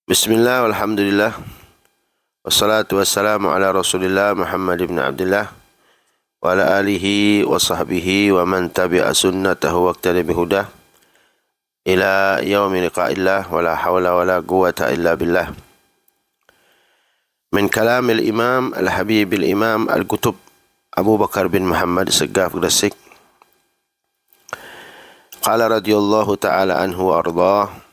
Bismillah, walhamdulillah, wassalatu wassalamu ala rasulillah Muhammad ibn Abdullah wa ala alihi wa sahbihi wa man tabi'a sunnatahu wa iqtada bihudah ila yaumi liqa'illah wa la hawla wa la quwwata illa billah. Min kalam al-imam al-habib al-imam al-kutub Abu Bakar bin Muhammad Segaf Gresik. Qala radiyallahu ta'ala anhu wa ardhah: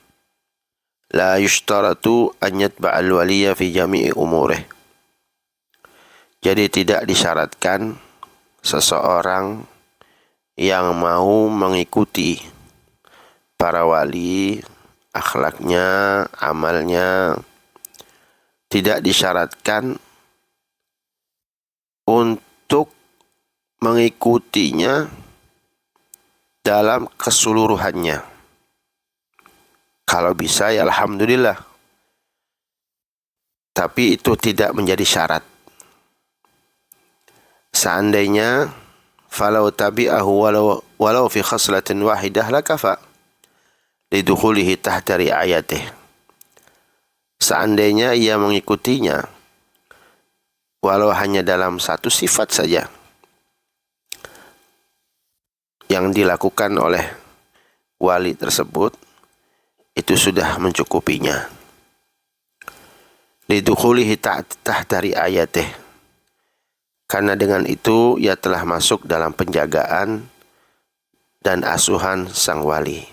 la yushtaratu an yatba'al waliya fi jami'i umurih. Jadi tidak disyaratkan seseorang yang mau mengikuti para wali, akhlaknya, amalnya, tidak disyaratkan untuk mengikutinya dalam keseluruhannya. Kalau bisa ya alhamdulillah. Tapi itu tidak menjadi syarat. Seandainya falau tabi'ahu walau fi khaslatin wahidah lakafa lidukhulihi tahta ri'ayatih. Seandainya ia mengikutinya walau hanya dalam satu sifat saja yang dilakukan oleh wali tersebut, itu sudah mencukupinya. Lidukhulihi tahta ri'ayatih, karena dengan itu ia telah masuk dalam penjagaan dan asuhan sang wali.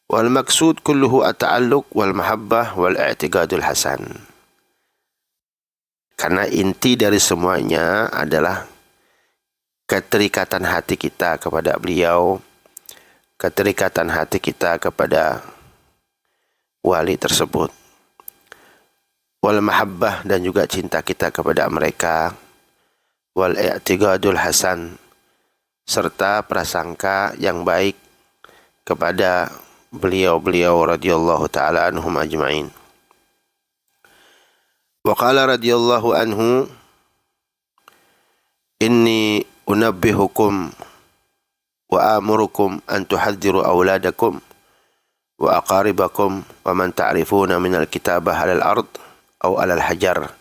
Wal maksud kulluhu at-ta'alluq wal mahabbah wal i'tiqadul hasan. Karena inti dari semuanya adalah keterikatan hati kita kepada beliau, keterikatan hati kita kepada wali tersebut, wal mahabbah, dan juga cinta kita kepada mereka, wal i'tiqadul hasan, serta prasangka yang baik kepada beliau-beliau radhiyallahu ta'ala anhum ajma'in. Wa qala radhiyallahu anhu: inni unabbihukum wa amurukum an tuhadhiru awladakum wa aqaribakum wa man ta'rifuna min al-kitabah 'ala al-ard aw 'ala al-hajar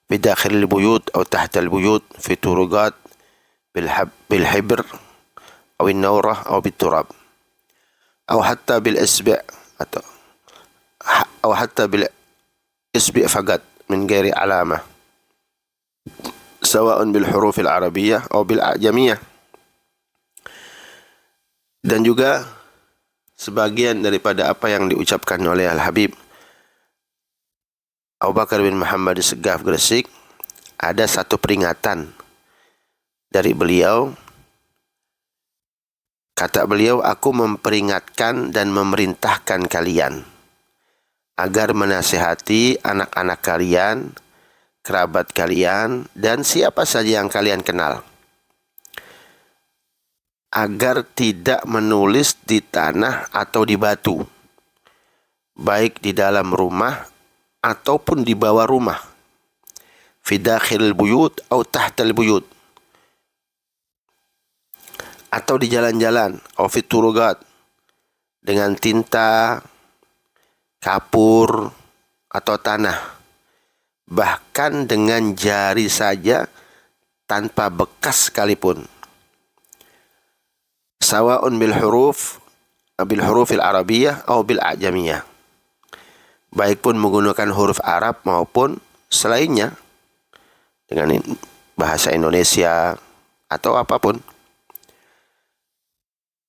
fi dakhil al-buyut aw tahta al-buyut fi turuqat bil hibr aw an-nawrah aw bit turab aw hatta bil isbi' aw hatta bil isbi' faqat min ghairi alamah sawa'un bil huruf al-arabiyyah aw bil a'jamiyyah. Dan juga sebagian daripada apa yang diucapkan oleh Al-Habib Abu Bakar bin Muhammad Segaf Gresik, ada satu peringatan dari beliau. Kata beliau, aku memperingatkan dan memerintahkan kalian agar menasihati anak-anak kalian, kerabat kalian, dan siapa saja yang kalian kenal, agar tidak menulis di tanah atau di batu, baik di dalam rumah ataupun di bawah rumah, fi dakhil buyut atau tahtal buyut, atau di jalan-jalan, atau fi turuqat, dengan tinta, kapur, atau tanah, bahkan dengan jari saja tanpa bekas sekalipun. Sawa'un bil huruf al-arabiyyah atau bil a'jamiyyah, baik pun menggunakan huruf Arab maupun selainnya, dengan bahasa Indonesia atau apapun.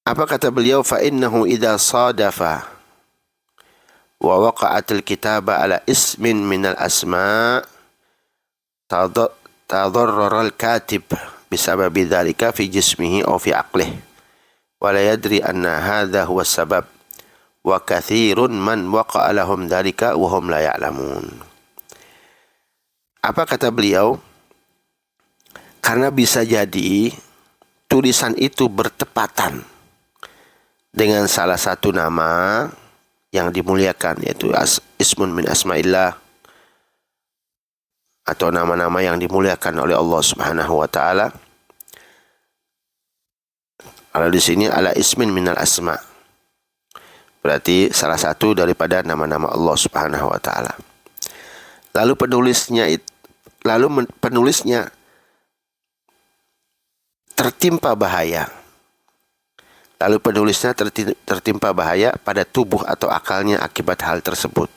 Apa kata beliau? Fa innahu idza sadafa wa waqa'atil kitaba ala ismin minal asma' tadarrara al-katib bisababi dhalika fi jismihi aw fi aqlihi wa la yadri anna hadha huwa sabab wa kathirun man waqa'a lahum dhalika wa hum la ya'lamun. Apa kata beliau? Karena bisa jadi tulisan itu bertepatan dengan salah satu nama yang dimuliakan, yaitu ismun min asma'illah, atau nama-nama yang dimuliakan oleh Allah Subhanahu wa ta'ala. Kalau di sini ala ismin minal asma', Berarti salah satu daripada nama-nama Allah Subhanahu wa taala. Lalu penulisnya tertimpa bahaya. Tertimpa bahaya pada tubuh atau akalnya akibat hal tersebut.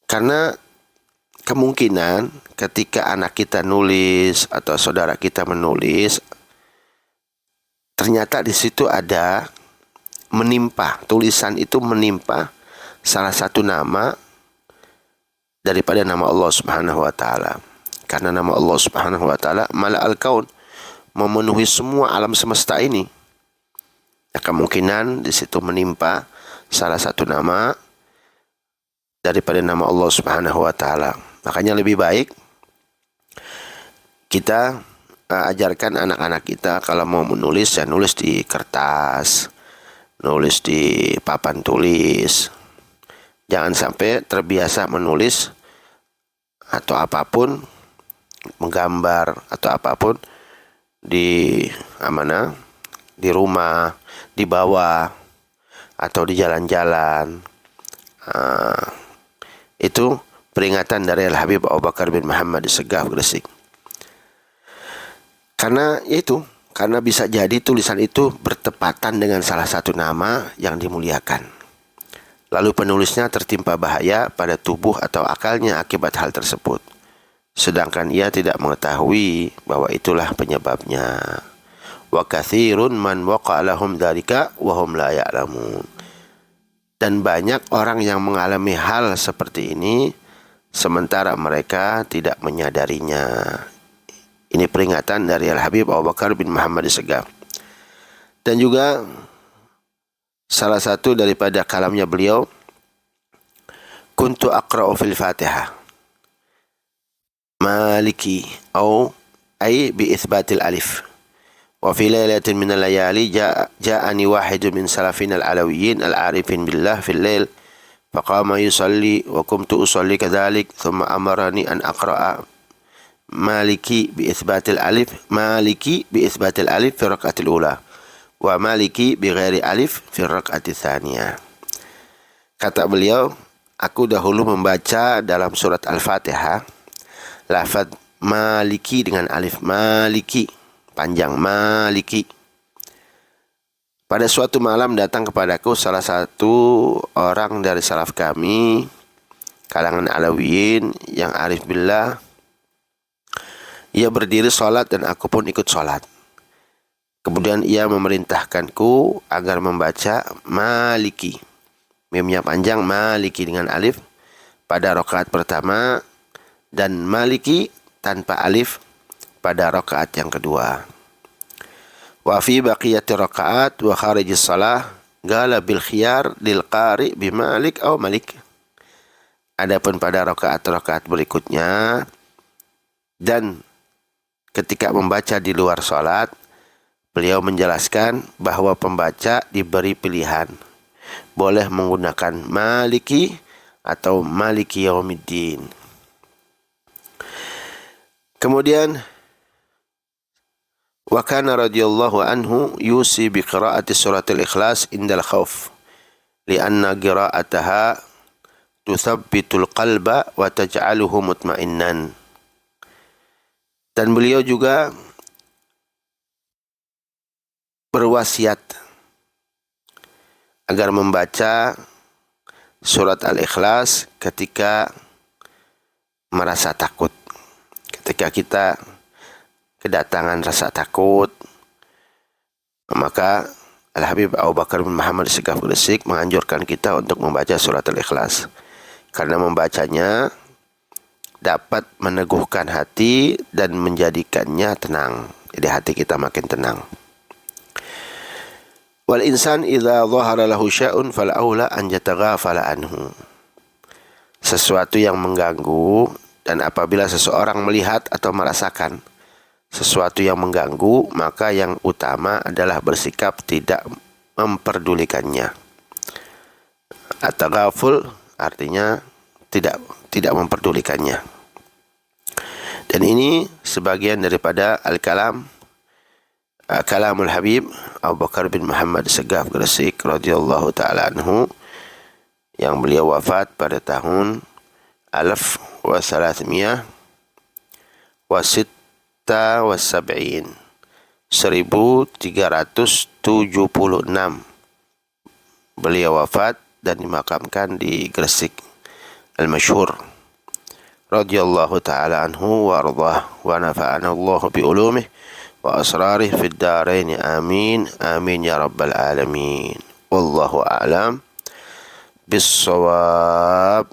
Karena kemungkinan ketika anak kita nulis atau saudara kita menulis, ternyata di situ ada tulisan itu menimpa salah satu nama daripada nama Allah Subhanahu wa taala. Karena nama Allah Subhanahu wa taala Mala'al Kaun, memenuhi semua alam semesta ini. Kemungkinan di situ menimpa salah satu nama daripada nama Allah Subhanahu wa taala. Makanya lebih baik kita ajarkan anak-anak kita kalau mau menulis, ya nulis di kertas, nulis di papan tulis. Jangan sampai terbiasa menulis atau apapun, menggambar atau apapun di rumah, di bawah, atau di jalan-jalan. Itu peringatan dari Al-Habib Abu Bakar bin Muhammad Segaf Gresik. Karena bisa jadi tulisan itu bertepatan dengan salah satu nama yang dimuliakan. Lalu penulisnya tertimpa bahaya pada tubuh atau akalnya akibat hal tersebut. Sedangkan ia tidak mengetahui bahwa itulah penyebabnya. Wa katsirun man waqa'a lahum dzalika wa hum la ya'lamun. Dan banyak orang yang mengalami hal seperti ini sementara mereka tidak menyadarinya. Ini peringatan dari Al-Habib Abu Bakar bin Muhammad Segaf. Dan juga salah satu daripada kalamnya beliau, kuntu aqra'u fil Fatihah maliki ay bi itsbatil alif. وفي ليلة من الليالي جاءني واحد من سلفنا العلويين العارفين بالله في الليل فقام يصلي وقمت أصلي كذلك ثم أمرني أن أقرأ مالكي بإثبات الألف في الركعة الأولى ومالكي بغير ألف في الركعة الثانية. Kata beliau, aku dahulu membaca dalam surat Al-Fatihah lafaz maliki dengan alif, maliki panjang, maliki. Pada suatu malam datang kepadaku salah satu orang dari salaf kami, kalangan Alawiyin yang arif billah. Ia berdiri sholat dan aku pun ikut sholat. Kemudian ia memerintahkanku agar membaca maliki, mimnya panjang, maliki dengan alif pada rakaat pertama dan maliki tanpa alif pada rakaat yang kedua. Wa fi baqiyati rakaat wa kharijis shalah gala bil khiyar lil qari bi malik aw malik. Adapun pada rakaat-rakaat berikutnya dan ketika membaca di luar salat, beliau menjelaskan bahwa pembaca diberi pilihan, boleh menggunakan maliki atau maliki yaumiddin. Kemudian wa kana radhiyallahu anhu yusi bi qiraati suratil ikhlas indal khauf lianna qira'ataha tuthabbitul qalba wa taj'aluhu mutmainnan. Dan beliau juga berwasiat agar membaca surat Al-Ikhlas ketika merasa takut. Ketika kita kedatangan rasa takut, maka Al-Habib Abu Bakar bin Muhammad Segaf Gresik menganjurkan kita untuk membaca surat Al-Ikhlas. Karena membacanya dapat meneguhkan hati dan menjadikannya tenang. Jadi hati kita makin tenang. Wal insan idza dhahara lahu sya'un fal aula an yataghafala anhu. Sesuatu yang mengganggu, dan apabila seseorang melihat atau merasakan sesuatu yang mengganggu, maka yang utama adalah bersikap tidak memperdulikannya. At-taghaful artinya tidak memperdulikannya. Dan ini sebagian daripada al-kalam Kalamul Habib Abu Bakar bin Muhammad Segaf Gresik radhiyallahu taala anhu, yang beliau wafat pada tahun 1376, 1376 beliau wafat dan dimakamkan di Gresik al-masyhur radhiyallahu taala anhu wa ardhah wa nafa'ana Allah bi ulumih wa asrarih fid darain amin amin ya rabbal alamin wallahu a'lam bis-shawab.